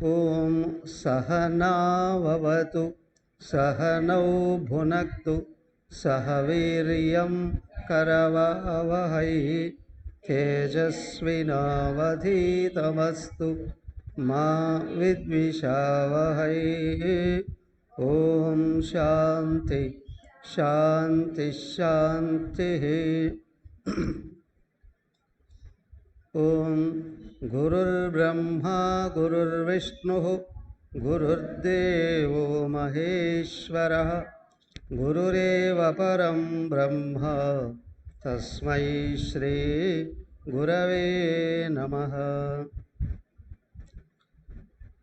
ओम सहनाववतु सहनौ भुनक्तु सह वीर्यं करवावहै तेजस्विनावधीतमस्तु मा विद्विषावहै। ओम शांति शांति शांति। ओम गुरुर्ब्रह्मा गुरुर्विष्णुः गुरुर्देवो महेश्वरः गुरुरेव परं ब्रह्म तस्मै श्री गुरवे नमः।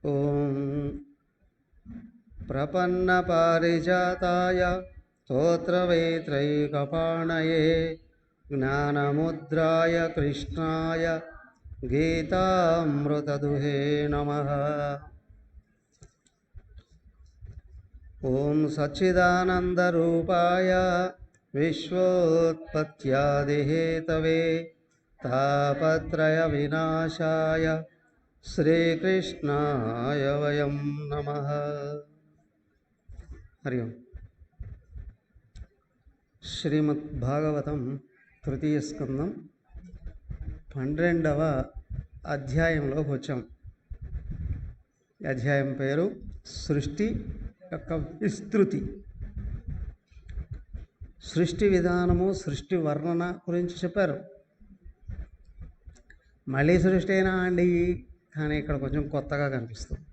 ओम प्रपन्नपारिजाताय स्तोत्रवेत्रैकपाणये ज्ञानमुद्राय कृष्णाय गीतामृतदुहे नमः। ओम सच्चिदानन्दरूपाय विश्वोत्पत्त्यादिहेतवे तापत्रयविनाशाय श्रीकृष्णाय वयं नमः। हरि ओम। श्रीमद्भागवतं तृतीय स्कंदं 12వ అధ్యాయంలోకి వచ్చాం। అధ్యాయం పేరు సృష్టి యొక్క విస్తృతి। సృష్టి విధానము సృష్టి వర్ణన గురించి చెప్పారు। మళ్ళీ సృష్టి అయినా అండి, కానీ ఇక్కడ కొంచెం కొత్తగా కనిపిస్తుంది।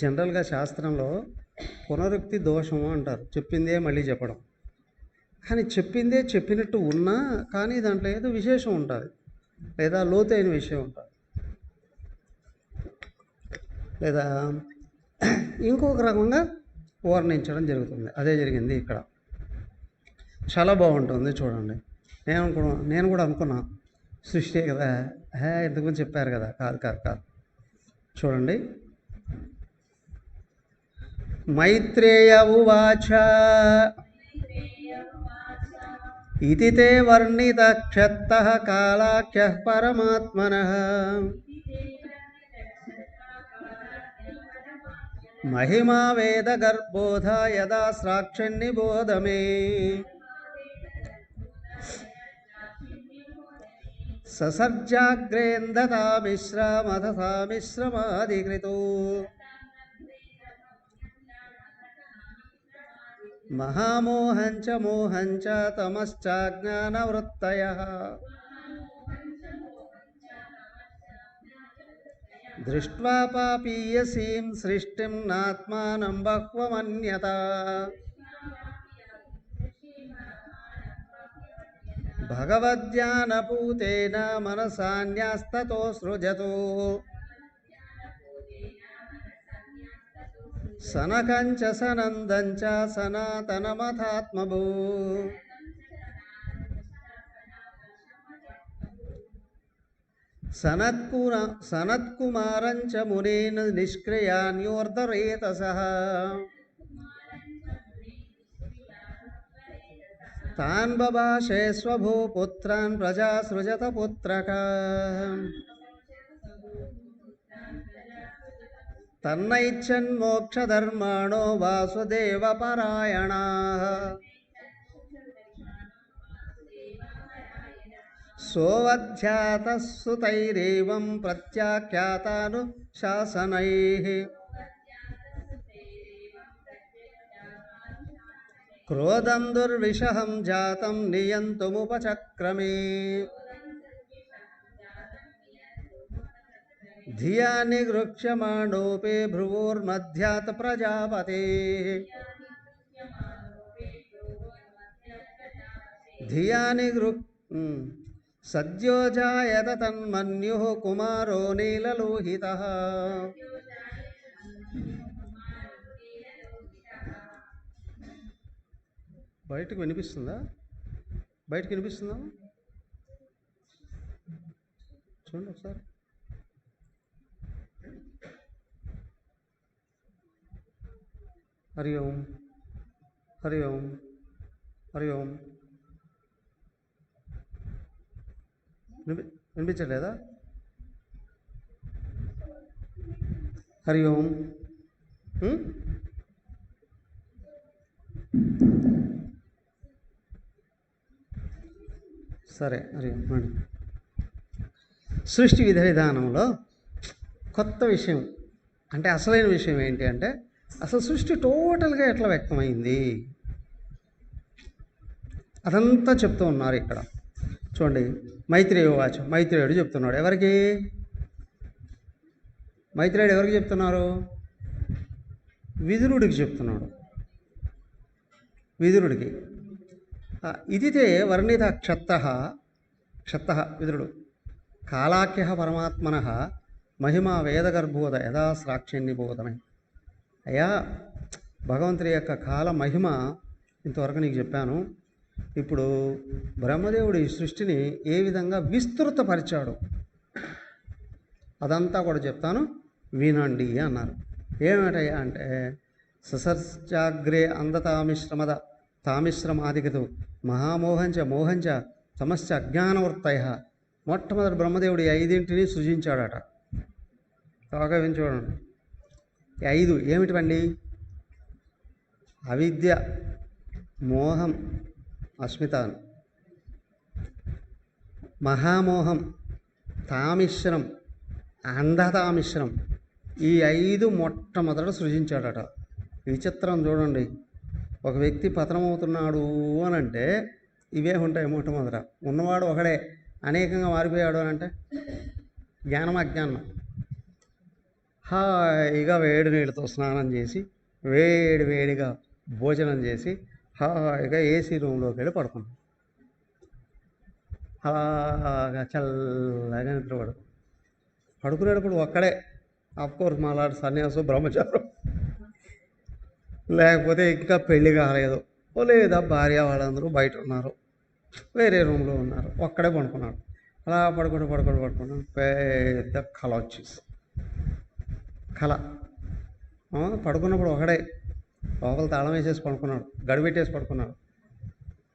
జనరల్గా శాస్త్రంలో పునరుక్తి దోషము అంటారు, చెప్పిందే మళ్ళీ చెప్పడం। కానీ చెప్పిందే చెప్పినట్టు ఉన్నా కానీ దాంట్లో ఏదో విశేషం ఉంటుంది, లేదా లోతైన విషయం ఉంటుంది, లేదా ఇంకొక రకంగా వర్ణించడం జరుగుతుంది। అదే జరిగింది ఇక్కడ। చాలా బాగుంటుంది చూడండి। నేను కూడా అనుకున్నా సృష్టి కదా, ఇంతకుముందు చెప్పారు కదా, కాదు కాదు కాదు। చూడండి, మైత్రేయ ఉవాచ इति ते वर्णितः क्षत्तः कालाख्यः परमात्मनः महिमा वेदगर्भोधा यदा स्राक्षन्निबोध मे ससर्जाग्रेन्दता मिश्रमथसा मिश्रमादिकृतो महामोहञ्च मोहञ्च तमश्चाज्ञानवृत्तयः दृष्ट्वा पापीयसीं सृष्टिं नात्मानं बह्वमन्यता भगवद्ज्ञानपूतेन मनसान्यास्ततो सृजतो सनकञ्च सनन्दञ्च सनातनमथात्मभू सनत्कुमारञ्च मुनीन् निष्क्रियान्योर्धरेतसः तान् बभाषे स्वभू पुत्रान् प्रजासृजत पुत्रकान् तन्नैच्छन्मोक्षधर्माणो वासुदेवपरायणाः सोऽवध्यातः सुतैरेवं प्रत्याख्यातानुशासनैः క్రోధం దుర్విషహం జాతం నియంతుముపచక్రమే ధియా నిగృహ్యమాణోపే భ్రువోర్మధ్యాత్ ప్రజాపతే ధియా సద్యో జాయత తన్మన్యు కుమారో నీలలోహితః బయటకు వినిపిస్తుందా? బయటకు వినిపిస్తుందా? చూడండి ఒకసారి. హరి ఓం హరి ఓం హరి ఓం. వినిపించలేదా? హరి ఓం. సరే, హరి ఓం. సృష్టి విధానంలో కొత్త విషయం అంటే అసలైన విషయం ఏంటి అంటే అసలు సృష్టి టోటల్గా ఎట్లా వ్యక్తమైంది అదంతా చెప్తూ ఉన్నారు ఇక్కడ. చూడండి, మైత్రేయ వాచ, మైత్రేయుడు చెప్తున్నాడు. ఎవరికి? మైత్రేయుడు ఎవరికి చెప్తున్నారు? విదురుడికి చెప్తున్నాడు. విదురుడికి. ఇదితే వర్ణిత క్షత్త విదురుడు కాలాఖ్య పరమాత్మన మహిమా వేదగర్భోద యథా సాక్షినిబోధమే. అయ్యా, భగవంతుడి యొక్క కాల మహిమ ఇంతవరకు నీకు చెప్పాను. ఇప్పుడు బ్రహ్మదేవుడు ఈ సృష్టిని ఏ విధంగా విస్తృతపరిచాడు అదంతా కూడా చెప్తాను, వినండి అన్నారు. ఏమిటయ్యా అంటే ససర్జాగ్రే అంధతామిశ్రమద తామిశ్రమాధిగతు మహామోహంచ మోహంచ తమశ్చ అజ్ఞానవృత్తయ. మొట్టమొదటి బ్రహ్మదేవుడు ఈ 5 సృజించాడట. బాగా విని చూడండి. ఈ 5 ఏమిటివండి? అవిద్య, మోహం, అస్మిత, మహామోహం, తామిశ్రం, అంధతామిశ్రం. ఈ 5 మొట్టమొదట సృజించాడట. విచిత్రం చూడండి. ఒక వ్యక్తి పతనమవుతున్నాడు అని అంటే ఇవే ఉంటాయి మొట్టమొదట. ఉన్నవాడు ఒకడే అనేకంగా మారిపోయాడు అని అంటే జ్ఞానం అజ్ఞానం. హాయిగా వేడి నీళ్ళతో స్నానం చేసి వేడిగా భోజనం చేసి హాయిగా ఏసీ రూమ్లోకి వెళ్ళి పడుకున్నాం. అలాగా చల్లగా నిద్రపడు పడుకునేటప్పుడు ఒక్కడే. అఫ్కోర్స్ మాలాంటి సన్యాసం బ్రహ్మచారం, లేకపోతే ఇంకా పెళ్ళి కాలేదు, లేదా భార్య వాళ్ళందరూ బయట ఉన్నారు, వేరే రూమ్లో ఉన్నారు, ఒక్కడే పడుకున్నాడు. అలా పడుకున్నాడు. పెద్ద కళ వచ్చేసి పడుకున్నప్పుడు ఒకడే లోపల తాళం వేసేసి పడుకున్నాడు, గడిపెట్టేసి పడుకున్నాడు.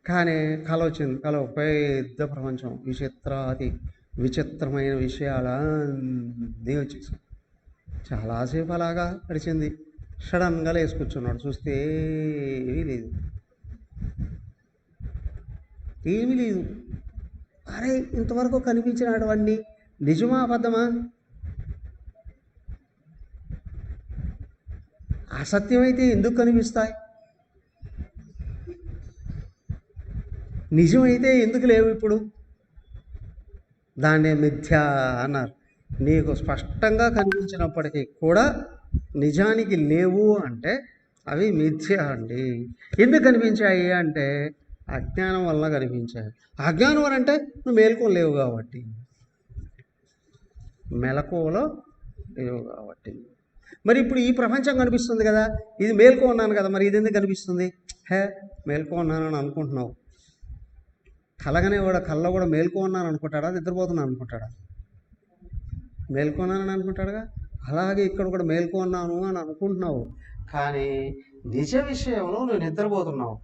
కానీ కళ వచ్చింది. కళ పెద్ద ప్రపంచం, అతి విచిత్రమైన విషయాలన్నీ వచ్చేసి చాలాసేపు అలాగా గడిచింది. సడన్గా లేసుకొచ్చున్నాడు. చూస్తే ఏమీ లేదు. అరే, ఇంతవరకు కనిపించినటువంటి నిజమా అబద్ధమా? అసత్యమైతే ఎందుకు కనిపిస్తాయి? నిజమైతే ఎందుకు లేవు? ఇప్పుడు దాన్నే మిథ్య అన్నారు. నీకు స్పష్టంగా కనిపించినప్పటికీ కూడా నిజానికి లేవు అంటే అవి మిథ్య అండి. ఎందుకు కనిపించాయి అంటే అజ్ఞానం వల్ల కనిపించాయి. అజ్ఞానం అని అంటే నువ్వు మేల్కోలేవు కాబట్టి, మెలకువలో లేవు కాబట్టి. మరి ఇప్పుడు ఈ ప్రపంచం కనిపిస్తుంది కదా, ఇది మేల్కో ఉన్నాను కదా, మరి ఇది ఎందుకు కనిపిస్తుంది? మేల్కో ఉన్నానని అనుకుంటున్నావు. కలగనే కూడా కళ్ళలో కూడా మేల్కో ఉన్నాను అనుకుంటాడా? నిద్రపోతున్నాను అనుకుంటాడా? మేల్కొన్నానని అనుకుంటాడుగా. అలాగే ఇక్కడ కూడా మేల్కో ఉన్నాను అని అనుకుంటున్నావు, కానీ నిజ విషయంలో నువ్వు నిద్రపోతున్నావు,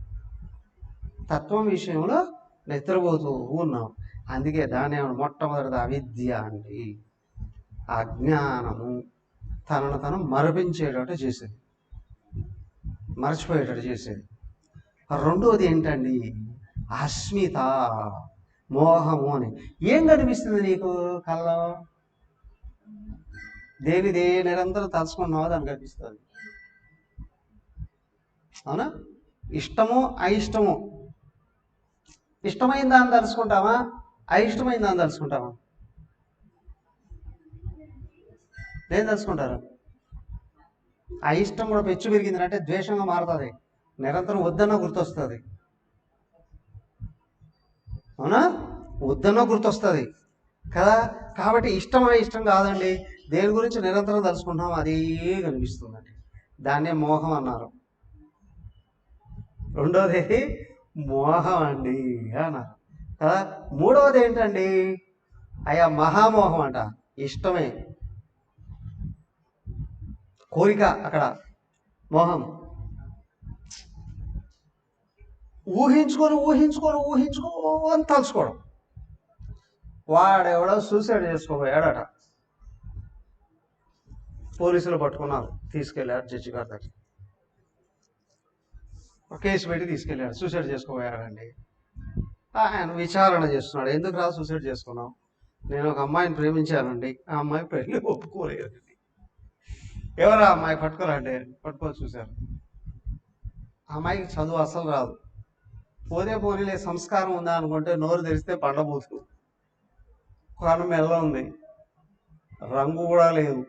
తత్వం విషయంలో నిద్రపోతూ ఉన్నావు. అందుకే దాన్ని మొట్టమొదటిది అవిద్య అండి. అజ్ఞానము తనను తను మరపించేటట్టు చేసేది, మరచిపోయేటట్టు చేసేది. రెండోది ఏంటండి? అస్మిత, మోహము అని. ఏం కనిపిస్తుంది నీకు కళ్ళలో? నిరంతరం తలుచుకున్నావో దానికి కనిపిస్తుంది. అవునా? ఇష్టమో అయిష్టమో, ఇష్టమైన దాన్ని తలుచుకుంటామా, అయిష్టమైన దాన్ని తలుచుకుంటామా? ఏం తలుచుకుంటారు? అయిష్టం కూడా పెచ్చు పెరిగిందంటే ద్వేషంగా మారుతుంది, నిరంతరం వద్దన్న గుర్తొస్తుంది. అవునా? వద్దన్న గుర్తొస్తుంది కదా. కాబట్టి ఇష్టమా ఇష్టం కాదండి, దేని గురించి నిరంతరం తలుచుకుంటాం అదే కనిపిస్తుందండి. దాన్నే మోహం అన్నారు. రెండోది మోహం అండి అన్నారు కదా. మూడవది ఏంటండి? అయ్యా మహామోహం అంట. ఇష్టమే కోరిక, అక్కడ మోహం. ఊహించుకొని ఊహించుకొని ఊహించుకొని తలుచుకోవడం. వాడెవడో సూసైడ్ చేసుకోబోయాడట, పోలీసులు పట్టుకున్నారు, తీసుకెళ్ళారు జడ్జి గారి దగ్గర, కేసు పెట్టి తీసుకెళ్ళాడు. సూసైడ్ చేసుకోబోయాడండి. ఆయన విచారణ చేస్తున్నాడు, ఎందుకు రా సూసైడ్ చేసుకున్నావు? నేను ఒక అమ్మాయిని ప్రేమించానండి, ఆ అమ్మాయి పెళ్ళి ఒప్పుకోలేదండి. ఎవరా అమ్మాయి? పట్టుకోరండి. పట్టుకొని చూశారు, ఆ అమ్మాయికి చదువు అసలు రాదు. పోతే పోనీలే సంస్కారం ఉందా అనుకుంటే నోరు తెరిస్తే పండబోతు, కాను మెల్ల ఉంది, రంగు కూడా లేదు,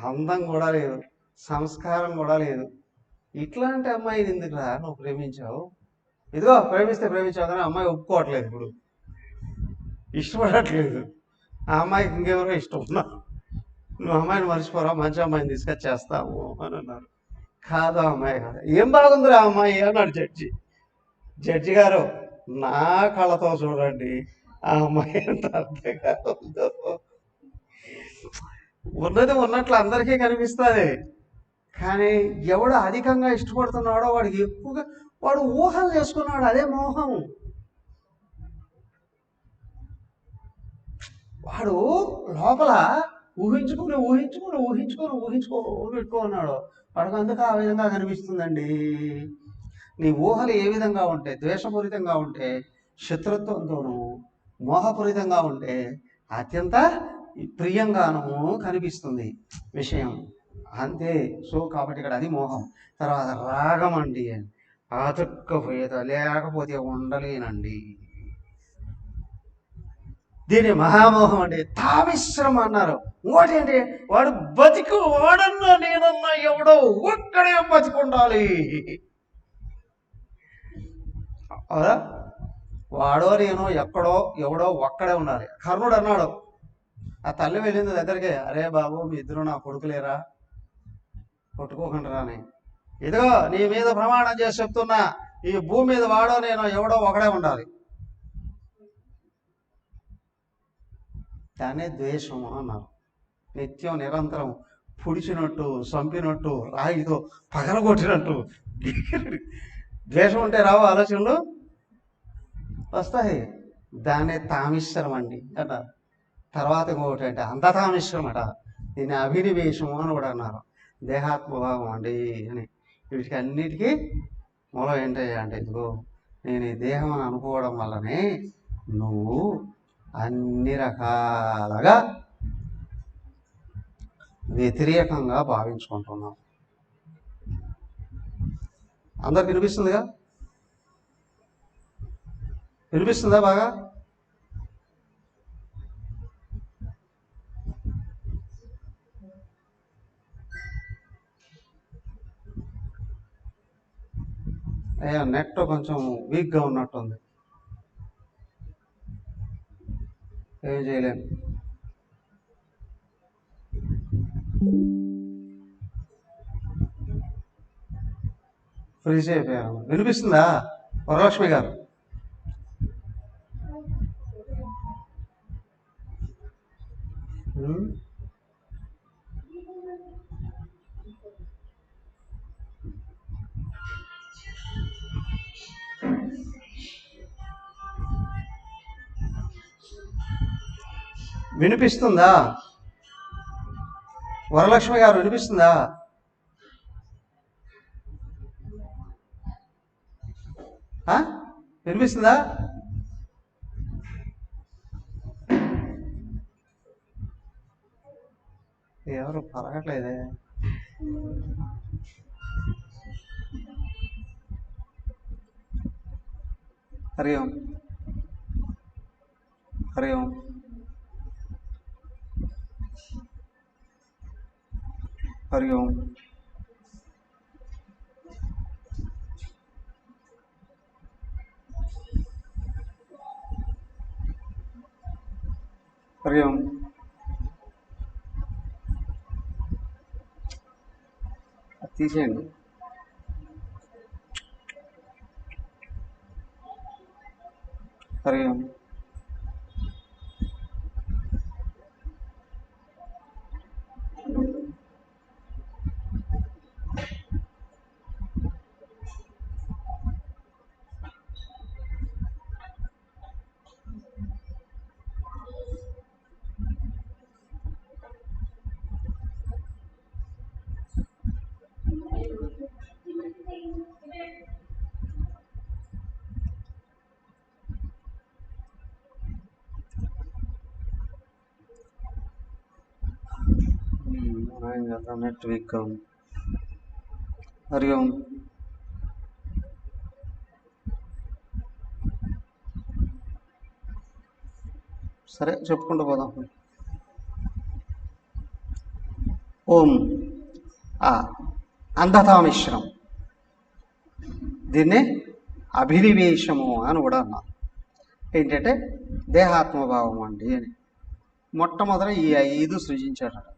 అందం కూడా లేదు, సంస్కారం కూడా లేదు. ఇట్లాంటి అమ్మాయిని ఎందుకురా నువ్వు ప్రేమించావు? ఇదిగో ప్రేమిస్తే ప్రేమించావు, కానీ అమ్మాయి ఒప్పుకోవట్లేదు, ఇప్పుడు ఇష్టపడట్లేదు. ఆ అమ్మాయికి ఇంకెవరో ఇష్టం ఉన్నా, నువ్వు అమ్మాయిని మర్చిపోరా, మంచి అమ్మాయిని తీసుకొచ్చేస్తాము అని అన్నారు. కాదు అమ్మాయి కాదు. ఏం బాగుందిరా అమ్మాయి అన్నాడు జడ్జి. జడ్జి గారు, నా కళ్ళతో చూడండి ఆ అమ్మాయి ఎంత అర్థంగా ఉందో. ఉన్నది ఉన్నట్లు అందరికీ కనిపిస్తుంది, కానీ ఎవడు అధికంగా ఇష్టపడుతున్నాడో వాడికి ఎక్కువగా వాడు ఊహలు చేసుకున్నాడు, అదే మోహం. వాడు లోపల ఊహించుకుని ఊహించుకుని ఊహించుకొని పెట్టుకున్నాడు, వాడికి అందుకు ఆ విధంగా కనిపిస్తుందండి. నీ ఊహలు ఏ విధంగా ఉంటే, ద్వేషపూరితంగా ఉంటే శత్రుత్వంతోనూ, మోహపూరితంగా ఉంటే అత్యంత ప్రియంగానూ కనిపిస్తుంది విషయం, అంతే. సో కాబట్టి ఇక్కడ అది మోహం. తర్వాత రాగం అండి, అతుక్కపోయేదా, లేకపోతే ఉండలేనండి, దీని మహామోహం అండి. తామిశ్రం అన్నారు. ఇంకోటి ఏంటి? వాడు బతికు, వాడన్నా నేనన్నా ఎవడో ఒక్కడే బతికుండాలి. అవునా? వాడో నేను ఎక్కడో ఎవడో ఒక్కడే ఉండాలి. కర్ణుడు అన్నాడు, ఆ తల్లి వెళ్ళింది దగ్గరికి, అరే బాబు మీ ఇద్దరు నా కొడుకులేరా, కొట్టుకోకుండా రాని, ఇదిగో నీ మీద ప్రమాణం చేసి చెప్తున్నా, ఈ భూమి మీద వాడో నేను ఎవడో ఒకడే ఉండాలి. దానే ద్వేషము అన్నారు. నిత్యం నిరంతరం పుడిచినట్టు, చంపినట్టు, రాయితో పగలగొట్టినట్టు ద్వేషం ఉంటే రావు ఆలోచనలు, వస్తాయి. దాన్నే తామిశ్రం అండి అన్నారు. తర్వాత ఇంకొకటి అంటే అంధతామిశ్రం అట, దీన్ని అభినివేశము అని కూడా అన్నారు. దేహాత్మభావం అండి అని. వీటికి అన్నిటికీ మూలం ఏంటయ్యా అంటే, ఇదిగో నేను ఈ దేహం అని అనుకోవడం వల్లనే నువ్వు అన్ని రకాలుగా వ్యతిరేకంగా భావించుకుంటున్నావు. అందరికి వినిపిస్తుందిగా? వినిపిస్తుందా బాగా? అయ్యా నెట్ కొంచెం వీక్గా ఉన్నట్టుంది, ఏం చేయలేము. ఫ్రీజ్ అయిపోయాను. వినిపిస్తుందా వరలక్ష్మి గారు? వినిపిస్తుందా వరలక్ష్మి గారు? వినిపిస్తుందా? వినిపిస్తుందా? ఎవరు పలకట్లేదే. హరి ఓం. హరి ఓం. హరి ఓం. హరి ఓం. అది తీసేయండి. హరి ఓం. ఆయన చేద్దాం నెట్ వీక్. హరి ఓం. సరే చెప్పుకుంటూ పోదాం. ఓం అంధతామిశ్రం, దీన్నే అభినివేశము అని కూడా అన్నారు. ఏంటంటే దేహాత్మభావం అండి అని మొట్టమొదట ఈ 5 సృజించాడట.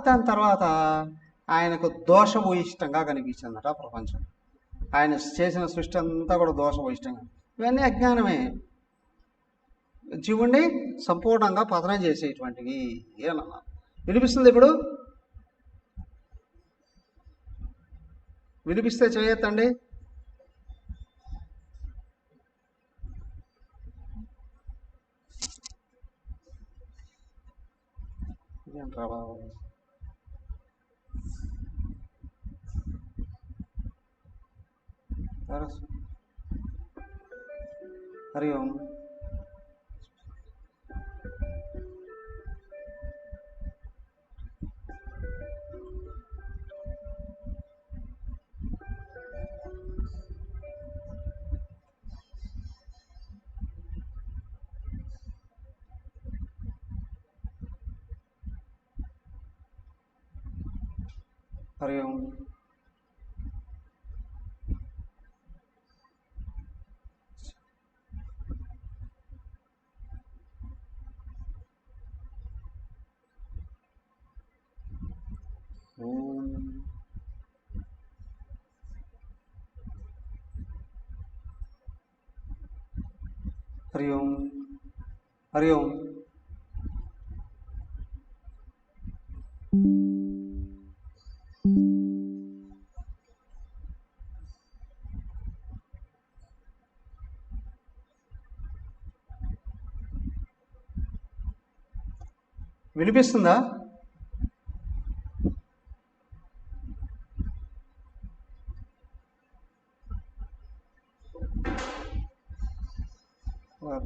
దాని తర్వాత ఆయనకు దోషభూయిష్టంగా కనిపించిందట ప్రపంచం. ఆయన చేసిన సృష్టి అంతా కూడా దోషభూయిష్టంగా. ఇవన్నీ అజ్ఞానమే, జీవుణ్ణి సంపూర్ణంగా పతనం చేసేటువంటివి ఏమన్నా. వినిపిస్తుంది ఇప్పుడు? వినిపిస్తే చేయొద్దండి. ఏంట్రా బాబు. హరి ఓం. హరి ఓం. హరి ఓం. హరి ఓం. వినిపిస్తుందా?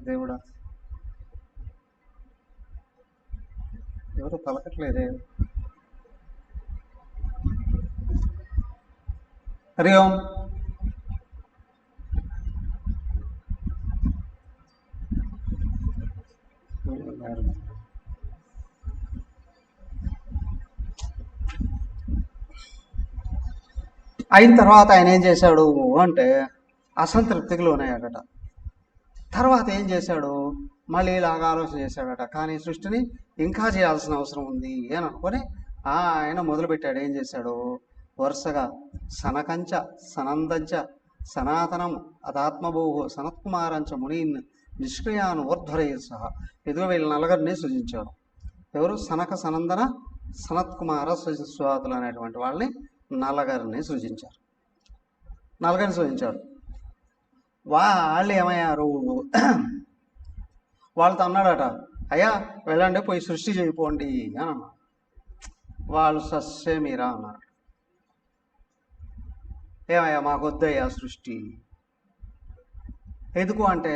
దేవుడా, ఎవరు పలకట్లేదే. హరి ఓం. అయిన తర్వాత ఆయన ఏం చేశాడు అంటే అసంతృప్తికి లోనయ్యాడట. తర్వాత ఏం చేశాడు, మళ్ళీ ఇలాగ ఆలోచన చేశాడట. కానీ సృష్టిని ఇంకా చేయాల్సిన అవసరం ఉంది అని అనుకొని ఆయన మొదలుపెట్టాడు. ఏం చేశాడు, వరుసగా సనకంచ సనందంచ సనాతనం అదాత్మభూహు సనత్కుమారంచ మునీన్ నిష్క్రియాను ఊర్ధ్వరై సహా. ఇదిగో వీళ్ళ నలుగురిని సృజించాడు. ఎవరు? సనక సనందన సనత్కుమార స్వాతులు అనేటువంటి వాళ్ళని నలుగురిని సృజించారు. వాళ్ళు ఏమయ్యారు, వాళ్ళతో అన్నాడట, అయ్యా వెళ్ళండి పోయి సృష్టి చేయిపోండి అని అన్నారు. వాళ్ళు సస్సే మీరా అన్నారు. ఏమయ్యా మాకు వద్దయ్యా సృష్టి. ఎందుకు అంటే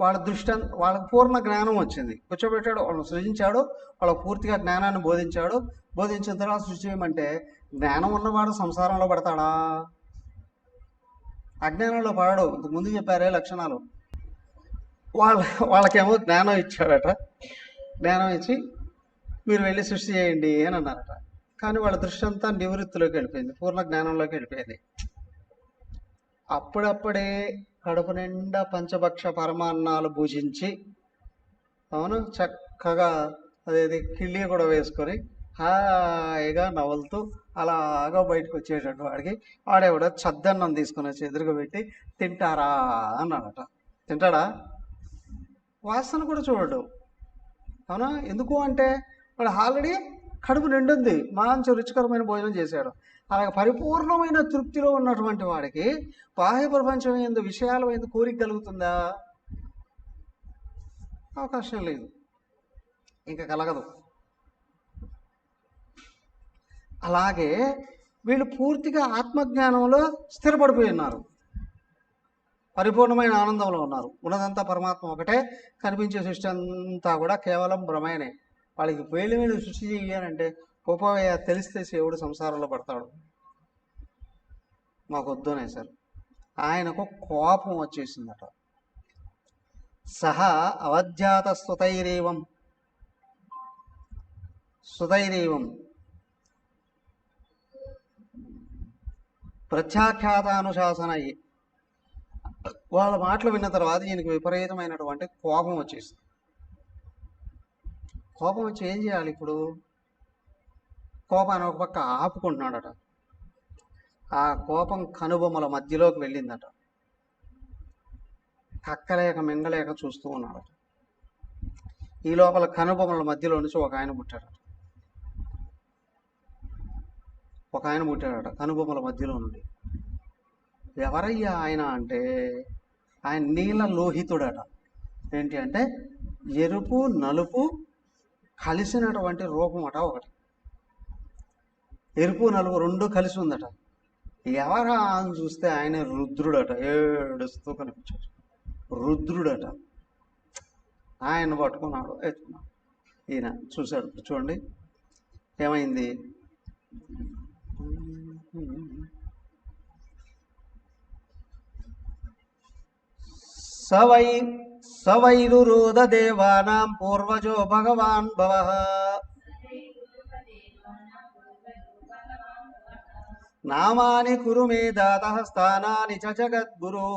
వాళ్ళ దృష్టి, వాళ్ళకు పూర్ణ జ్ఞానం వచ్చింది. కూర్చోబెట్టాడు, వాళ్ళని సృజించాడు, వాళ్ళకు పూర్తిగా జ్ఞానాన్ని బోధించాడు. బోధించిన తర్వాత సృష్టి చేయమంటే జ్ఞానం ఉన్నవాడు సంసారంలో పడతాడా? అజ్ఞానంలో పడడు. ఇంతకు ముందు చెప్పారే లక్షణాలు. వాళ్ళ వాళ్ళకేమో జ్ఞానం ఇచ్చాడట. జ్ఞానం ఇచ్చి మీరు వెళ్ళి సృష్టి చేయండి అని అన్నారట. కానీ వాళ్ళ దృష్టి అంతా నివృత్తిలోకి వెళ్ళిపోయింది, పూర్ణ జ్ఞానంలోకి వెళ్ళిపోయింది. అప్పుడప్పుడే కడుపు నిండా పంచభక్ష పరమాన్నాలు భుజించి, అవును, చక్కగా అదేది కిళ్ళి కూడా వేసుకొని హాయిగా నవ్వులుతూ అలాగా బయటకు వచ్చేటట్టు వాడికి వాడేవాడు చద్దన్నం తీసుకుని వచ్చి ఎదురుగా పెట్టి తింటారా అన్నాడట. తింటాడా? వాసన కూడా చూడడు. అవునా? ఎందుకు అంటే వాడు ఆల్రెడీ కడుపు నిండుంది, మంచి రుచికరమైన భోజనం చేశాడు. అలాగే పరిపూర్ణమైన తృప్తిలో ఉన్నటువంటి వాడికి బాహ్య ప్రపంచం ఎందు విషయాల ఎందు కోరిక కలుగుతుందా? అవకాశం లేదు, ఇంకా కలగదు. అలాగే వీళ్ళు పూర్తిగా ఆత్మజ్ఞానంలో స్థిరపడిపోయి ఉన్నారు, పరిపూర్ణమైన ఆనందంలో ఉన్నారు. ఉన్నదంతా పరమాత్మ ఒకటే, కనిపించే సృష్టి అంతా కూడా కేవలం భ్రమేనే. వాళ్ళకి వేలు వేలు సృష్టి చేయాలంటే ఉపవయ తెలిస్తే శివుడు సంసారంలో పడతాడు. మాకు వద్దునే సార్. ఆయనకు కోపం వచ్చేసిందట. సహా అవధ్యాత సుతైరేవం ప్రత్యాఖ్యాతానుశాసనయ్యి వాళ్ళ మాటలు విన్న తర్వాత ఈయనకి విపరీతమైనటువంటి కోపం వచ్చేసింది. కోపం వచ్చి ఏం చేయాలి ఇప్పుడు? కోపాన్ని ఒక పక్క ఆపుకుంటున్నాడట. ఆ కోపం కనుబొమ్మల మధ్యలోకి వెళ్ళిందట. కక్కలేక మింగలేక చూస్తూ ఉన్నాడట. ఈ లోపల కనుబొమ్మల మధ్యలో నుంచి ఒక ఆయన పుట్టాడట. కనుబొమ్మల మధ్యలో నుండి. ఎవరయ్యా ఆయన అంటే ఆయన నీల లోహితుడట. ఏంటి అంటే ఎరుపు నలుపు కలిసినటువంటి రూపం అట ఒకటి. ఎరుపు నలుపు రెండు కలిసి ఉందట. ఎవరా అని చూస్తే ఆయన రుద్రుడట. ఏడుస్తూ కనిపించాడు. రుద్రుడట. ఆయన పట్టుకున్నాడు, ఎత్తుకున్నాడు. ఈయన చూశాడు. చూడండి ఏమైంది. సవైరురోధ దేవానాం పూర్వజో భగవాన్ భవః నామాని కురు మే దాతః స్థానాని చ జగద్గురు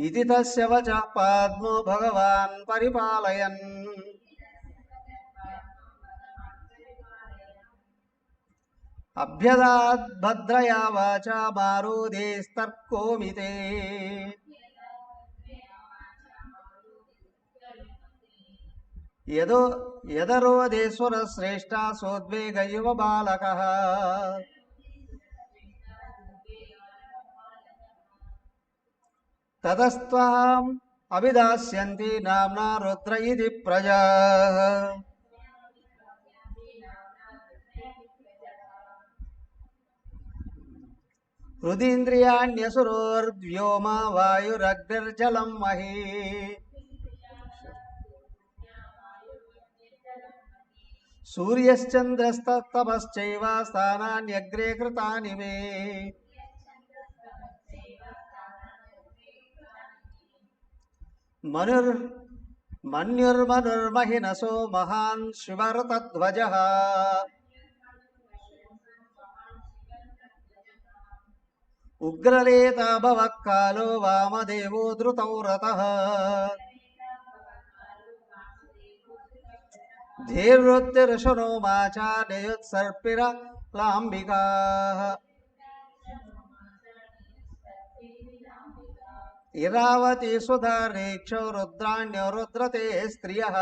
ఇతి తస్య వచః పాద్మో భగవాన్ పరిపాలయన్. అభ్యదాద్భద్రయా వాచా మారోదేస్తర్కోమితే యదరోదేశ్వర శ్రేష్ఠ సోద్వేగ యువ బాలకః. తతస్త్వాం అభిదాస్యంతి నామ్నా రుద్ర ఇతి ప్రజాః. హృదీంద్రియాణ్యసురోర్వ్యోమ వాయురగ్నిర్జలం మహీ. సూర్యశ్చంద్రస్తపశ్చైవ స్థానాన్యగ్రే కృతాని మే. మన్యుర్మనుర్మహినసో మహాన్ శివరతధ్వజః. ఉగ్రలేతా భవః కాలో వామదేవో ధృతౌ రథః. ధీర్వృత్తిర్షునో మాచా నియుత్సర్పిరలాంబికాః. ఇరావతి సుధారేక్షో రుద్రాణ్యో రుద్రతే స్త్రియః.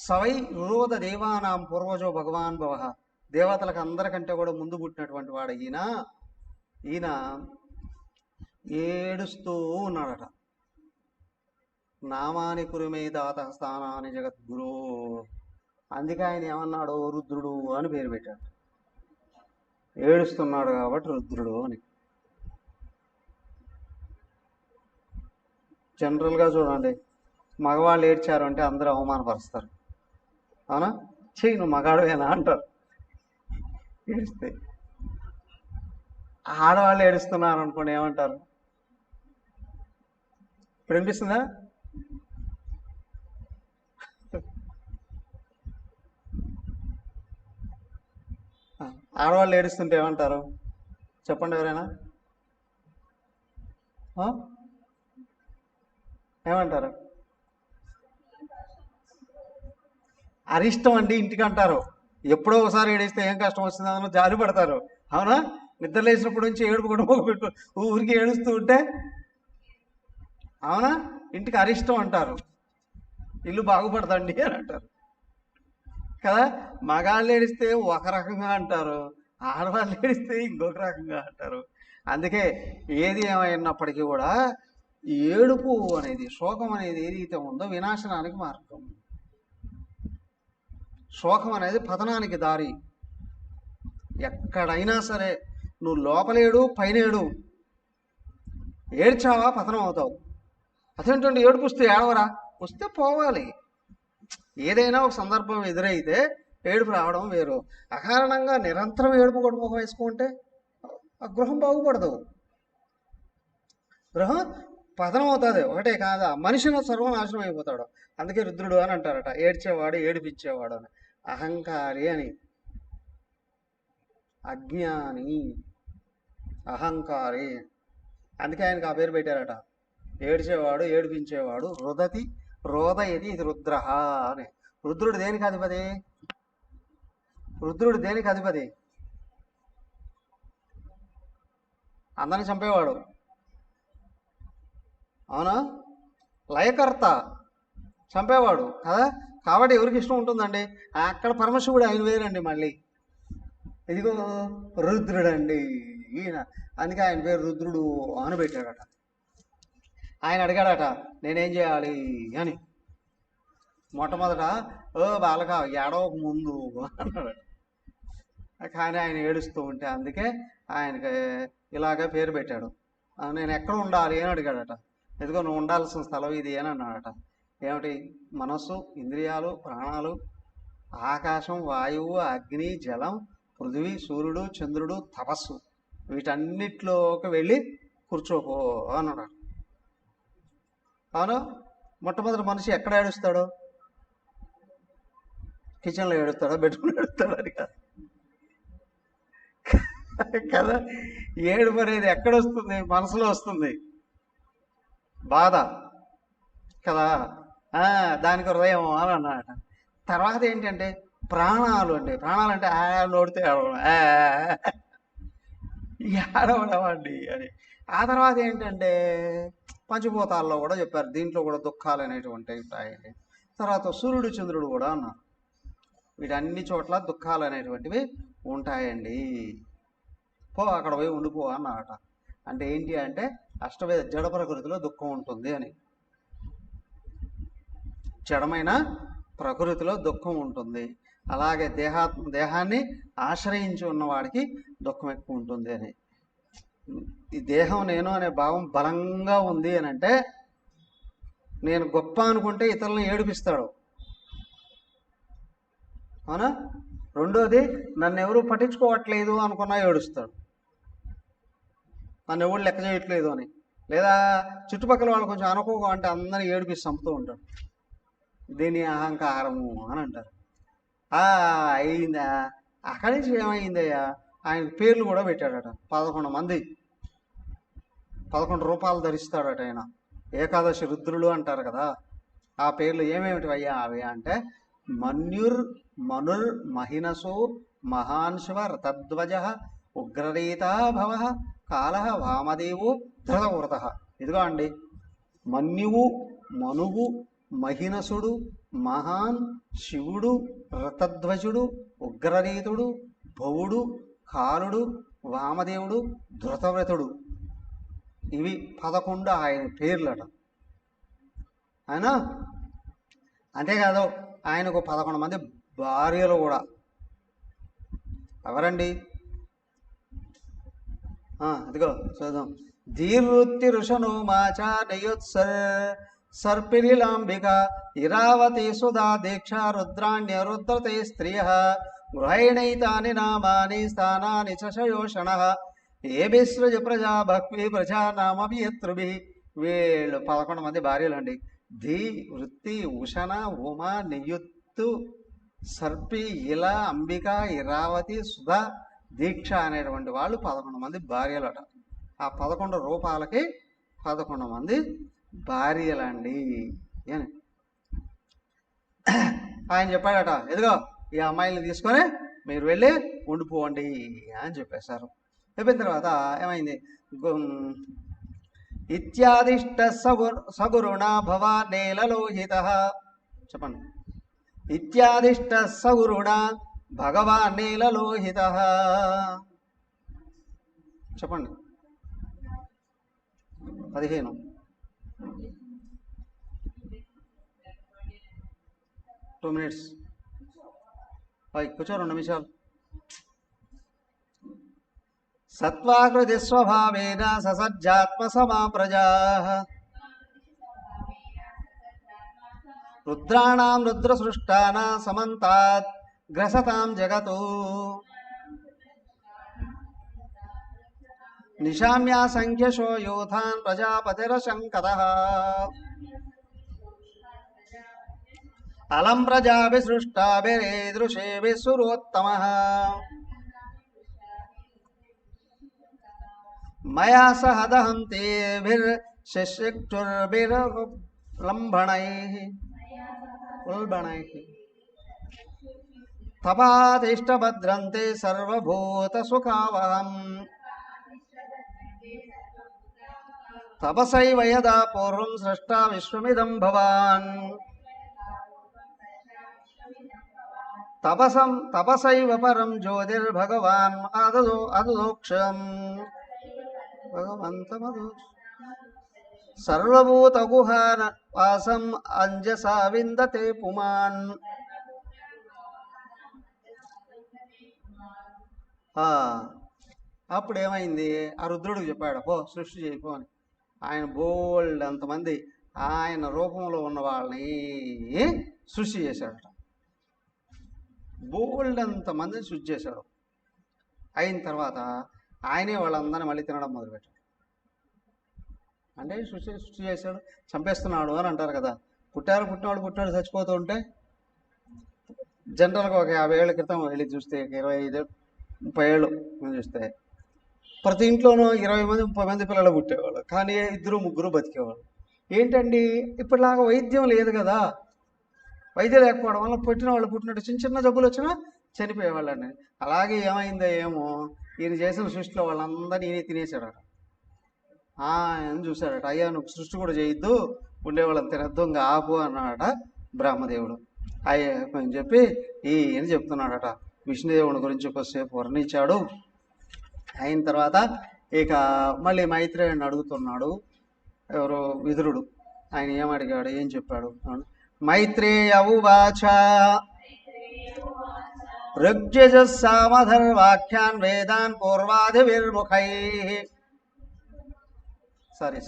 సవై రురోధ దేవానాం పూర్వజో భగవాన్ భవః. దేవతలకు అందరికంటే కూడా ముందు పుట్టినటువంటి వాడు ఈయన ఏడుస్తూ ఉన్నాడట. నామాని కురుమే దాత స్థానాన్ని జగద్గురు. అందుకే ఆయన ఏమన్నాడు? రుద్రుడు అని పేరు పెట్టాడు. ఏడుస్తున్నాడు కాబట్టి రుద్రుడు అని. జనరల్గా చూడండి, మగవాళ్ళు ఏడ్చారు అంటే అందరూ అవమానపరుస్తారు. అవునా? చెయ్యి నువ్వు మగాడువేనా అంటారు ఏడిస్తే. ఆడవాళ్ళు ఏడుస్తున్నారు అనుకోండి, ఏమంటారు? ఇప్పుడు వినిపిస్తుందా? ఆడవాళ్ళు ఏడుస్తుంటే ఏమంటారు? చెప్పండి ఎవరైనా. ఆ? ఏమంటారు? అరిష్టం అండి ఇంటికి అంటారు. ఎప్పుడో ఒకసారి ఏడిస్తే ఏం కష్టం వస్తుందో జాలి పడతారు. అవునా? నిద్ర లేచినప్పటి నుంచి ఏడుపు కూడా పెట్టు ఊరికి ఏడుస్తూ ఉంటే, అవునా, ఇంటికి అరిష్టం అంటారు. ఇల్లు బాగుపడదండి అని అంటారు కదా. మగాళ్ళు ఏడిస్తే ఒక రకంగా అంటారు, ఆడవాళ్ళు ఏడిస్తే ఇంకొక రకంగా అంటారు. అందుకే ఏది ఏమైనప్పటికీ కూడా ఏడుపు అనేది, శోకం అనేది ఏదైతే ఉందో వినాశనానికి మార్గం. శోకం అనేది పతనానికి దారి. ఎక్కడైనా సరే నువ్వు లోపలేడు పైనేడు, ఏడ్చావా పతనం అవుతావు. అదేంటండి ఏడుపు వస్తే ఏడవరా? వస్తే పోవాలి. ఏదైనా ఒక సందర్భం ఎదురైతే ఏడుపు రావడం వేరు. అకారణంగా నిరంతరం ఏడుపు కొడుముఖం వేసుకుంటే ఆ గృహం బాగుపడదు, గృహం పతనం అవుతుంది. ఒకటే కాదా, మనిషిని సర్వనాశనం అయిపోతాడు. అందుకే రుద్రుడు అని అంటారట, ఏడ్చేవాడు ఏడిపించేవాడు అని. అహంకారి అని, అజ్ఞాని, అహంకారి. అందుకే ఆయనకు ఆ పేరు పెట్టారట, ఏడ్చేవాడు ఏడిపించేవాడు. రుదతి రోదయతి ఇది రుద్ర అని. రుద్రుడు దేనికి అధిపతి? రుద్రుడు దేనికి అధిపతి? అందరిని చంపేవాడు, అవునా? లయకర్త, చంపేవాడు కదా. కాబట్టి ఎవరికి ఇష్టం ఉంటుందండి? అక్కడ పరమశివుడు ఆయన వేరండి. మళ్ళీ ఇదిగో రుద్రుడు అండి ఈయన. అందుకే ఆయన పేరు రుద్రుడు అని పెట్టాడట. ఆయన అడిగాడట, నేనేం చేయాలి అని. మొట్టమొదట, ఓ బాలక ఏడవక ముందు అన్నాడు. కానీ ఆయన ఏడుస్తూ ఉంటే అందుకే ఆయనకి ఇలాగే పేరు పెట్టాడు. నేను ఎక్కడ ఉండాలి అని అడిగాడట. ఎదుగో నువ్వు ఉండాల్సిన స్థలం ఇది అని అన్నాడట. ఏమిటి? మనస్సు, ఇంద్రియాలు, ప్రాణాలు, ఆకాశం, వాయువు, అగ్ని, జలం, పృథివీ, సూర్యుడు, చంద్రుడు, తపస్సు, వీటన్నిటిలోకి వెళ్ళి కూర్చోపో అన్నాడు. అవును. మొట్టమొదటి మనిషి ఎక్కడ ఏడుస్తాడు? కిచెన్లో ఏడుస్తాడా, బెడ్రూమ్లో ఏడుస్తాడా? అది కాదు కదా. ఏడుపు అనేది ఎక్కడ వస్తుంది? మనసులో వస్తుంది, బాధ కదా. దానికి హృదయం అని అన్నాడట. తర్వాత ఏంటంటే ప్రాణాలు అండి. ప్రాణాలు అంటే నోడితే ఏడవడం, ఏడవడం అండి అని. ఆ తర్వాత ఏంటంటే పంచభూతాల్లో కూడా చెప్పారు, దీంట్లో కూడా దుఃఖాలు అనేటువంటివి ఉంటాయండి. తర్వాత సూర్యుడు చంద్రుడు కూడా అన్నారు, వీటన్ని చోట్ల దుఃఖాలు అనేటువంటివి ఉంటాయండి. పో అక్కడ పోయి ఉండిపో అన్నమాట. అంటే ఏంటి అంటే అష్టవేద జడ ప్రకృతిలో దుఃఖం ఉంటుంది అని. జడమైన ప్రకృతిలో దుఃఖం ఉంటుంది. అలాగే దేహాన్ని ఆశ్రయించి ఉన్నవాడికి దుఃఖం ఎక్కువ ఉంటుంది అని. ఈ దేహం నేను అనే భావం బలంగా ఉంది అని అంటే, నేను గొప్ప అనుకుంటే ఇతరులను ఏడిపిస్తాడు, అవునా? రెండోది, నన్ను ఎవరు పట్టించుకోవట్లేదు అనుకున్నా ఏడుస్తాడు, నన్ను ఎవరు లెక్క చేయట్లేదు అని. లేదా చుట్టుపక్కల వాళ్ళు కొంచెం అనుకోగా అంటే అందరినీ ఏడిపిస్తూ చంపుతూ ఉంటాడు. దీని అహంకారము అని అంటారు. అయిందా? అక్కడి నుంచి ఏమైందయ్యా? ఆయన పేర్లు కూడా పెట్టాడట. 11 మంది, 11 రూపాయలు ధరిస్తాడట ఆయన. ఏకాదశి రుద్రులు అంటారు కదా. ఆ పేర్లు ఏమేమిటి అయ్యా అవి అంటే, మన్యుర్ మనుర్ మహినసో మహాన్ శివ రథధ్వజ ఉగ్రరీతా భవ కాల వామదేవు ధృతవ్రత. ఇదిగో అండి, మన్యువు, మనువు, మహినసుడు, మహాన్, శివుడు, రథధ్వజుడు, ఉగ్రరీతుడు, భవుడు, కాలుడు, వామదేవుడు, ధృతవ్రతుడు. ఇవి 11 ఆయన పేర్లట. ఆయన అంతేకాదు, ఆయనకు 11 మంది భార్యలు కూడా. ఎవరండి? ఇదిగో చూద్దాం. ధీర్వృత్తి ఋషను మాచ నయోత్సర్ సర్పిరిలాంబిక ఇరావతి సుధా దీక్ష రుద్రాణ్య రుద్రతే స్త్రియ గృహైణైతాని నామాని స్థానాని చయోషణ ఏభిసృజ ప్రజా భక్వి ప్రజానామవి యత్రుభి. వీళ్ళు 11 మంది భార్యలు అండి. ధీ, వృత్తి, ఉషణ, ఉమ, నియుత్తు, సర్పి, ఇల, అంబిక, ఇరావతి, సుధ, దీక్ష అనేటువంటి వాళ్ళు 11 మంది భార్యలట. ఆ 11 రూపాలకి 11 మంది భార్యలండి అని ఆయన చెప్పాడట. ఎదుగో ఈ అమ్మాయిని తీసుకొని మీరు వెళ్ళి ఉండిపోండి అని చెప్పేశారు. చెప్పిన తర్వాత ఏమైంది? ఇత్యాదిష్ట సగురుణ భవానేలలోహిత. చెప్పండి. ఇత్యాదిష్ట సగురుణ భగవానేలలోహిత. చెప్పండి. 15. Two minutes. కూర్చో 2 నిమిషాలు. సత్వాకృతి స్వభావేన ససజ్జాత్మ సమా ప్రజా రుద్రాణాం రుద్రసృష్టానా సమంతాత్ గ్రసతాం జగతో నిశామ్యా సంఖ్యశో యోధాన్ ప్రజాపతిరశంకతః అలం ప్రజాభిసృష్టాభిరేదృశేభిః సురోత్తమః మయా సహ దహంతేభిర్శిక్షుర్భిర్లంబణైః తపాతిష్టభద్రంతే సర్వభూతసుఖావహం తపసైవ యదా పూర్వం సృష్టా విశ్వమిదం భవాన్ తపసైవ పరం జ్యోతిర్భగవాన్ అదదోక్షం సర్వభూతగుహాన వాసం అంజసా విందతే పుమాన్. అప్పుడు ఏమైంది? ఆ రుద్రుడికి చెప్పాడు, పో సృష్టి చేయపో అని. ఆయన బోల్డ్ అంతమంది ఆయన రూపంలో ఉన్న వాళ్ళని సృష్టి చేశాడట. బోల్డ్ అంతమందిని సృష్టి చేశాడు. అయిన తర్వాత ఆయనే వాళ్ళందరినీ మళ్ళీ తినడం మొదలుపెట్టాడు. అంటే సృష్టి చేశాడు, చంపేస్తున్నాడు అని అంటారు కదా. పుట్టినవాడు చచ్చిపోతూ ఉంటే జనరల్గా ఒక 50 ఏళ్ల క్రితం వెళ్ళి చూస్తే, 25-30 ఏళ్ళు చూస్తే ప్రతి ఇంట్లోనూ 20 మంది 30 మంది పిల్లలు పుట్టేవాళ్ళు, కానీ 2-3 బతికేవాళ్ళు. ఏంటండి ఇప్పటిలాగా వైద్యం లేదు కదా. వైద్యం లేకపోవడం వల్ల పుట్టినట్టు చిన్న జబ్బులు వచ్చినా చనిపోయేవాళ్ళండి. అలాగే ఏమైందో ఏమో, ఈయన చేసిన సృష్టిలో వాళ్ళందరినీ ఈయన తినేశాడట. ఆయన చూశాడట, అయ్యా నువ్వు సృష్టి కూడా చేయొద్దు, ఉండేవాళ్ళని తినద్దు, ఇంకా ఆపు అన్నాడట బ్రహ్మదేవుడు. అయ్యా అని చెప్పి ఈయన చెప్తున్నాడట. విష్ణుదేవుని గురించి కొద్దిసేపు వర్ణించాడు. అయిన తర్వాత ఇక మళ్ళీ మైత్రేయుని అడుగుతున్నాడు. ఎవరు? విదురుడు. ఆయన ఏమడిగాడు, ఏం చెప్పాడు? మైత్రేయ ఉవాచ ఋగ్యజస్సామధర్వాఖ్యాన్ వేదాన్ పూర్వాదివిర్ముఖై. సారీ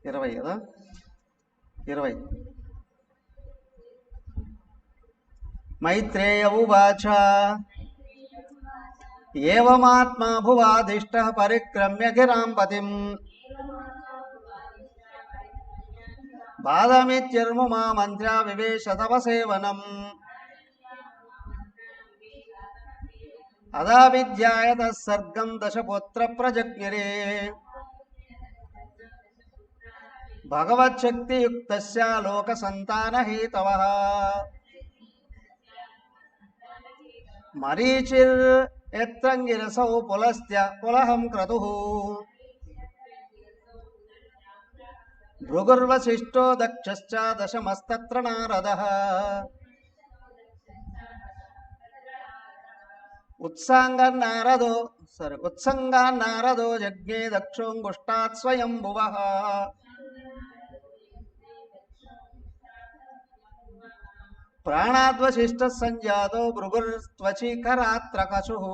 20 కదా, 20. మైత్రేయ ఉవాచ ఏవమాత్మా భువాదిష్టః పరిక్రమ్య గిరాం పతిం బాధమిత్యర్ముమా మంత్ర్యా వివేశ తవ సేవనం అదా విద్యాయత సర్గం దశపుత్ర ప్రజజ్ఞరే భగవచ్చక్తియుక్తస్య లోక సంతానహేతవః మరీచిర్ ఎత్రంగిరసౌ పులస్త్య పులహం క్రతుః భృగుర్వశిష్టో దక్షశ్చ దశమస్తత్ర నారదః ఉత్సంగాన్నారదో జజ్ఞే దక్షోంగుష్టాత్ స్వయంభువః ప్రాణాద్వశిష్ట సంజాతో భృగుర్త్వచీకరాత్రకశుః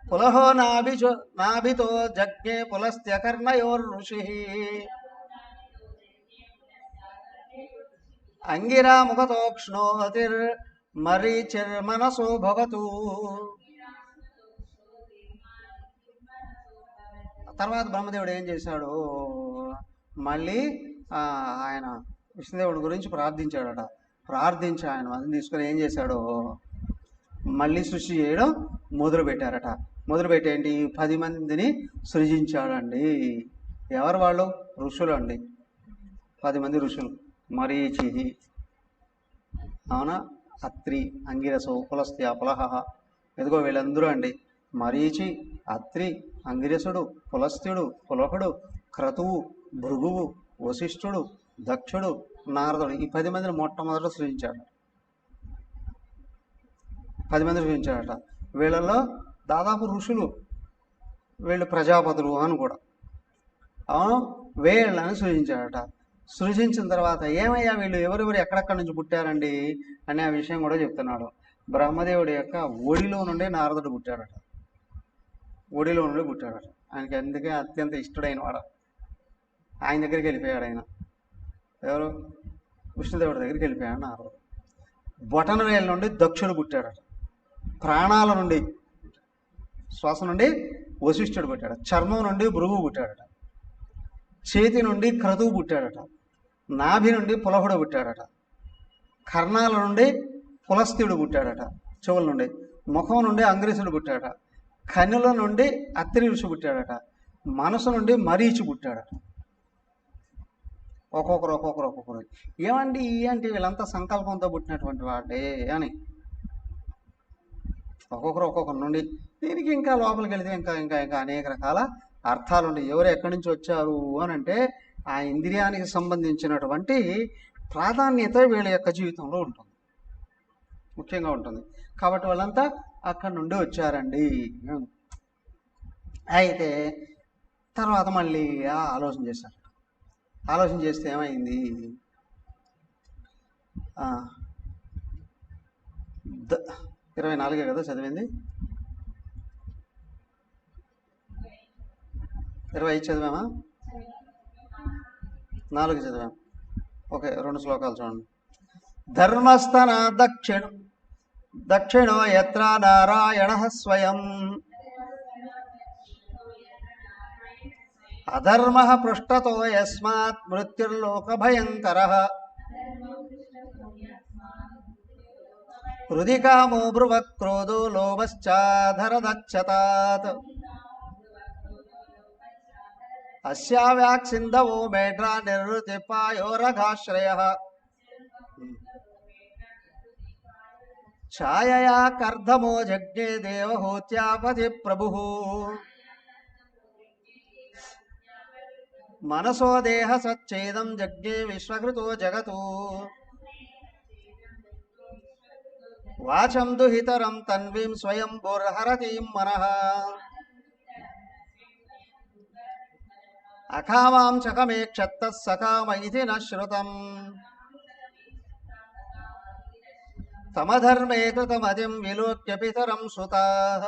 పులహో నాభితో జజ్ఞే పులస్త్య కర్ణయోర్ఋషిః అంగిరా ముఖతోక్ష్ణోతిర్ మరీచిర్మనసో భవతు. తర్వాత బ్రహ్మదేవుడు ఏం చేశాడు, మళ్ళీ ఆయన విష్ణుదేవుడి గురించి ప్రార్థించాడట. ప్రార్థించి ఆయన అది తీసుకొని ఏం చేశాడు, మళ్ళీ సృష్టి చేయడం మొదలుపెట్టారట. మొదలుపెట్టి ఏంటి, 10 మందిని సృజించాడండి. ఎవరు వాళ్ళు, ఋషులు అండి. 10 మంది ఋషులు. మరీచి, అవునా, అత్రి, అంగిరసో, పులస్త్య, పులహ. ఎదుగో వీళ్ళందరూ అండి. మరీచి, అత్రి, అంగిరసుడు, పులస్త్యుడు, పులహుడు, క్రతువు, భృగువు, వశిష్ఠుడు, దక్షుడు, నారదుడు. ఈ 10 మందిని మొట్టమొదట సృజించాడు. 10 మంది సృజించాడట. వీళ్ళల్లో దాదాపు ఋషులు, వీళ్ళు ప్రజాపతులు అని కూడా. అవును, వీళ్ళని సృజించాడట. సృజించిన తర్వాత ఏమయ్యా వీళ్ళు ఎవరెవరు ఎక్కడెక్కడి నుంచి పుట్టారండి అనే ఆ విషయం కూడా చెప్తున్నాడు. బ్రహ్మదేవుడి యొక్క ఒడిలో నుండి నారదుడు పుట్టాడట. ఒడిలో నుండి పుట్టాడట. ఆయనకి అందుకే అత్యంత ఇష్టడైన వాడు. ఆయన దగ్గరికి వెళ్ళిపోయాడు. ఆయన ఎవరు, విష్ణుదేవుడి దగ్గరికి వెళ్ళిపోయాడు నారదుడు. బొటన వేల నుండి దక్షుడు పుట్టాడట. ప్రాణాల నుండి, శ్వాస నుండి వశిష్ఠుడు పుట్టాడు. చర్మం నుండి భృగువు పుట్టాడట. చేతి నుండి క్రతువు పుట్టాడట. నాభి నుండి పులహుడు పుట్టాడట. కర్ణాల నుండి పులస్త్యుడు పుట్టాడట, చెవుల నుండి. ముఖం నుండి అంగ్రీసుడు పుట్టాడట. కన్నుల నుండి అత్రి ఋషి పుట్టాడట. మనసు నుండి మరీచి పుట్టాడట. ఒక్కొక్కరు. ఏమండి అంటే వీళ్ళంతా సంకల్పంతో పుట్టినటువంటి వాడే అని ఒక్కొక్కరు నుండి. దీనికి ఇంకా లోపలికి వెళితే ఇంకా ఇంకా ఇంకా అనేక రకాల అర్థాలు ఉంటాయి. ఎవరు ఎక్కడి నుంచి వచ్చారు అని అంటే ఆ ఇంద్రియానికి సంబంధించినటువంటి ప్రాధాన్యత వీళ్ళ యొక్క జీవితంలో ఉంటుంది, ముఖ్యంగా ఉంటుంది. కాబట్టి వాళ్ళంతా అక్కడి నుండి వచ్చారండి. అయితే తర్వాత మళ్ళీ ఆలోచన చేశారు. ఆలోచన చేస్తే ఏమైంది, 24 కదా చదివింది, 25 చదివామా, 4 చదివాం. ఓకే, 2 శ్లోకాలు చూడండి. ధర్మస్థన దక్షిణో యత్ర నారాయణ స్వయం అధర్మ పృష్ఠతో యస్మాత్ మృత్యుర్లోక భయంకర హృది కామో బ్రువ క్రోధో లోభశ్చాధరదచ్చతాత్ అస్యావ్యాక్సిందవో మేఢ్రా నిర్వృతిపాయోరఘాశ్రయః ఛాయయా కర్ధమో జజ్ఞే దేవహూత్యాపతి ప్రభుః మనసో దేహ సచ్ఛేదం జజ్ఞే విశ్వకృతో జగతు వాచం దుహితరం తన్వీం స్వయం భుర్హరతీం మనః అకామాం చకమే క్షత్తః సకామ ఇతి న శ్రుతం తమధర్మే కృతమతిం విలోక్య పితరం సుతాః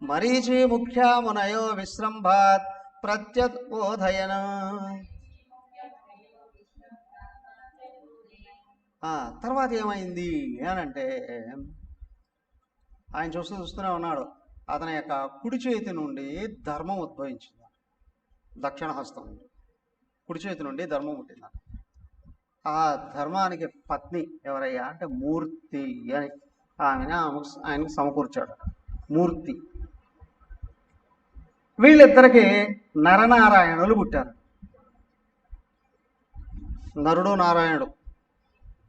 మరీచి ముఖ్యా మునయో విశ్రంభాత్ ప్రత్యబోధయన. తర్వాత ఏమైంది అనంటే ఆయన చూస్తూనే ఉన్నాడు. అతని యొక్క కుడి చేతి నుండి ధర్మం ఉద్భవించింది. దక్షిణ హస్తం నుండి కుడి చేతి నుండి ధర్మం పుట్టింది. ఆ ధర్మానికి పత్ని ఎవరయ్యా అంటే మూర్తి అని ఆమెను ఆయనకు సమకూర్చాడు. మూర్తి. వీళ్ళిద్దరికి నరనారాయణులు పుట్టారు. నరుడు నారాయణుడు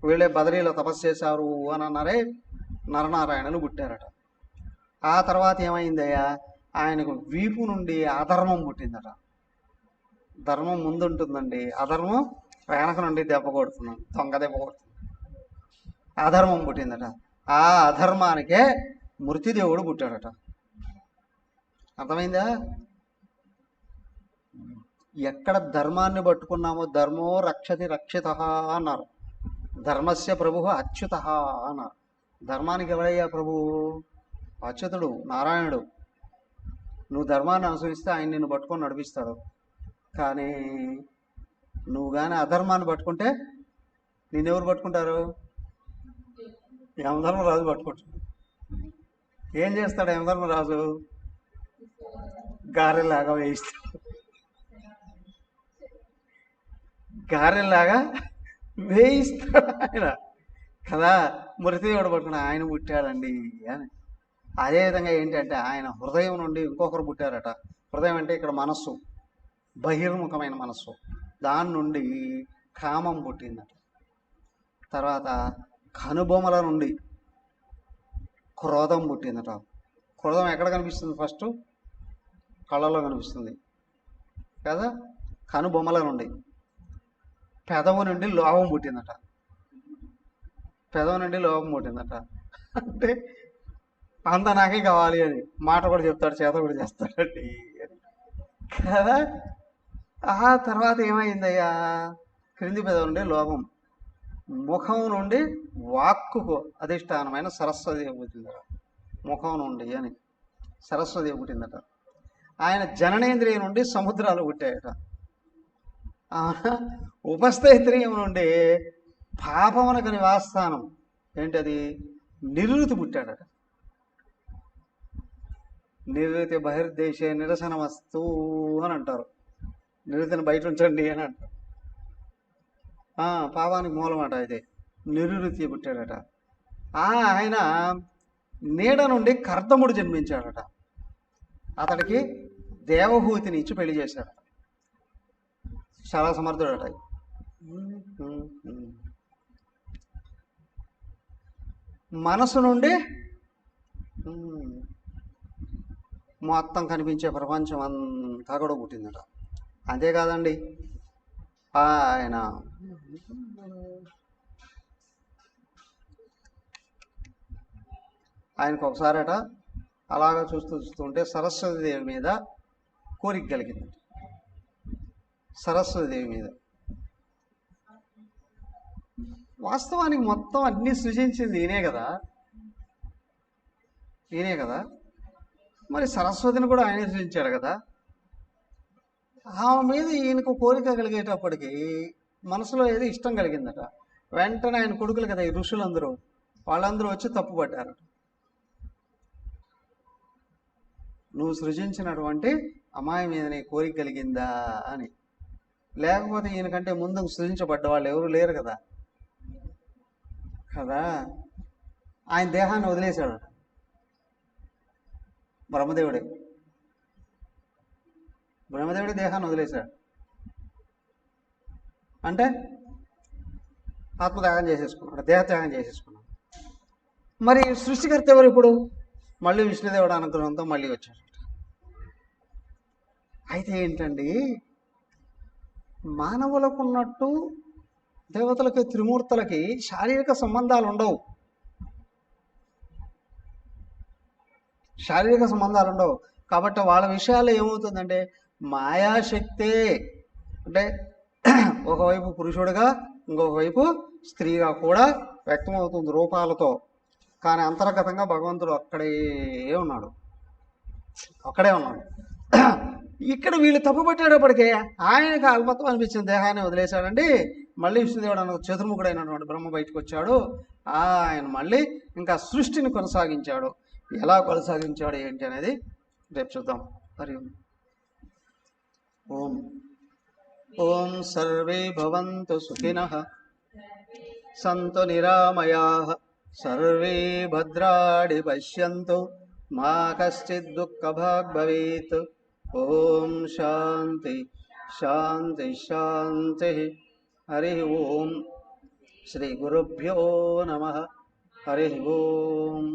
వీళ్ళే బదరీలో తపస్సు చేశారు అని అన్నారే, నరనారాయణులు పుట్టారట. ఆ తర్వాత ఏమైందయ్యా, ఆయనకు వీపు నుండి అధర్మం పుట్టిందట. ధర్మం ముందు ఉంటుందండి, అధర్మం వెనక నుండి దెబ్బ కొడుతున్నాం, దొంగ దెబ్బ కొడుతుంది. అధర్మం పుట్టిందట. ఆ అధర్మానికే మృత్యుదేవుడు పుట్టాడట. అర్థమైందా? ఎక్కడ ధర్మాన్ని పట్టుకున్నామో ధర్మో రక్షతి రక్షిత అన్నారు. ధర్మస్య ప్రభు అచ్యుత అన్నారు. ధర్మానికి ఎవరయ్యా ప్రభు? అచ్యుతుడు, నారాయణుడు. నువ్వు ధర్మాన్ని అనుసరిస్తే ఆయన నిన్ను పట్టుకొని నడిపిస్తాడు. కానీ నువ్వు కానీ అధర్మాన్ని పట్టుకుంటే నిన్నెవరు పట్టుకుంటారు? యమధర్మరాజు పట్టుకుంటాడు. ఏం చేస్తాడు యమధర్మరాజు? గారెలాగా వేయిస్తాడు. గారెలాగా వేయిస్తాడు ఆయన కదా. మృతిదేవుడు పట్టుకుని ఆయన పుట్టాడండి అని. అదేవిధంగా ఏంటంటే ఆయన హృదయం నుండి ఇంకొకరు పుట్టారట. హృదయం అంటే ఇక్కడ మనస్సు, బహిర్ముఖమైన మనస్సు. దాని నుండి కామం పుట్టిందట. తర్వాత కనుబొమల నుండి క్రోధం పుట్టిందట. క్రోధం ఎక్కడ కనిపిస్తుంది? ఫస్ట్ కళ్ళలో కనిపిస్తుంది కదా. కనుబొమ్మల నుండి పెదవు నుండి లోభం పుట్టిందట. పెదవు నుండి లోభం పుట్టిందట. అంటే అంత నాకే కావాలి అని మాట కూడా చెప్తాడు, చేత కూడా చేస్తాడండి కదా. ఆ తర్వాత ఏమైందయ్యా? క్రింది పెదవు నుండి లోభం, ముఖం నుండి వాక్కుకు అధిష్టానమైన సరస్వతి పుట్టిందట. ముఖం నుండి అని సరస్వతి పుట్టిందట. ఆయన జననేంద్రియం నుండి సముద్రాలు పుట్టాయట. ఉపస్థైత్రియం నుండి పాపమునకు నివాస్థానం ఏంటది? నిరుతి పుట్టాడట. నిరుతి బహిర్దేశే నిరసన వస్తు అని అంటారు. నిరుతిని బయట ఉంచండి అని అంటారు. పాపానికి మూలమాట అయితే నిరుతి పుట్టాడట. ఆయన నీడ నుండి కర్దముడు జన్మించాడట. అతడికి దేవహూతిని ఇచ్చి పెళ్లి చేశాడట. చాలా సమర్థుడట. మనసు నుండి మొత్తం కనిపించే ప్రపంచం అంతా కూడా పుట్టిందట. అంతేకాదండి, ఆయన ఆయనకు ఒకసారట అలాగా చూస్తుంటే సరస్వతి దేవి మీద కోరిక కలిగింది. సరస్వతి దేవి మీద. వాస్తవానికి మొత్తం అన్నీ సృజించింది ఈయనే కదా. మరి సరస్వతిని కూడా ఆయనే సృజించాడు కదా. ఆమె మీద ఈయనకు కోరిక కలిగేటప్పటికి మనసులో ఏదో ఇష్టం కలిగిందట. వెంటనే ఆయన కొడుకులు కదా ఈ ఋషులందరూ, వాళ్ళందరూ వచ్చి తప్పుపట్టారట. నువ్వు సృజించినటువంటి అమ్మాయి మీద నీ కోరిక కలిగిందా అని. లేకపోతే ఈయనకంటే ముందు సృజించబడ్డ వాళ్ళు ఎవరు లేరు కదా. ఆయన దేహాన్ని వదిలేశాడట. బ్రహ్మదేవుడే దేహాన్ని వదిలేశాడు. అంటే ఆత్మత్యాగం చేసేసుకున్నాడు, దేహత్యాగం చేసేసుకున్నాడు. మరి సృష్టికర్త ఎవరు? ఇప్పుడు మళ్ళీ విష్ణుదేవుడు అనుగ్రహంతో మళ్ళీ వచ్చాడు. అయితే ఏంటండి, మానవులకు ఉన్నట్టు దేవతలకి, త్రిమూర్తులకి శారీరక సంబంధాలు ఉండవు. కాబట్టి వాళ్ళ విషయాల్లో ఏమవుతుందంటే మాయాశక్తే, అంటే ఒకవైపు పురుషుడుగా ఇంకొక వైపు స్త్రీగా కూడా వ్యక్తమవుతుంది రూపాలతో. కానీ అంతర్గతంగా భగవంతుడు అక్కడే ఉన్నాడు. ఇక్కడ వీళ్ళు తప్పుపట్టేటప్పటికే ఆయనకు అల్పత్వం అనిపించిన దేహాన్ని వదిలేశాడండి. మళ్ళీ విష్ణుదేవుడు అన్న చతుర్ముఖుడైనటువంటి బ్రహ్మ బయటకు వచ్చాడు. ఆయన మళ్ళీ ఇంకా సృష్టిని కొనసాగించాడు. ఎలా కొనసాగించాడు ఏంటి అనేది రేపు చూద్దాం. హరి ఓం. ఓం సర్వే భవంతు సుఖినః సంతు నిరామయాః సర్వే భద్రాణి పశ్యంతు మా కశ్చిద్ దుఃఖభాగ్ భవేత్. ఓం శాంతి శాంతి శాంతి. హరి ఓం. శ్రీ గురుభ్యో నమః. హరి ఓం.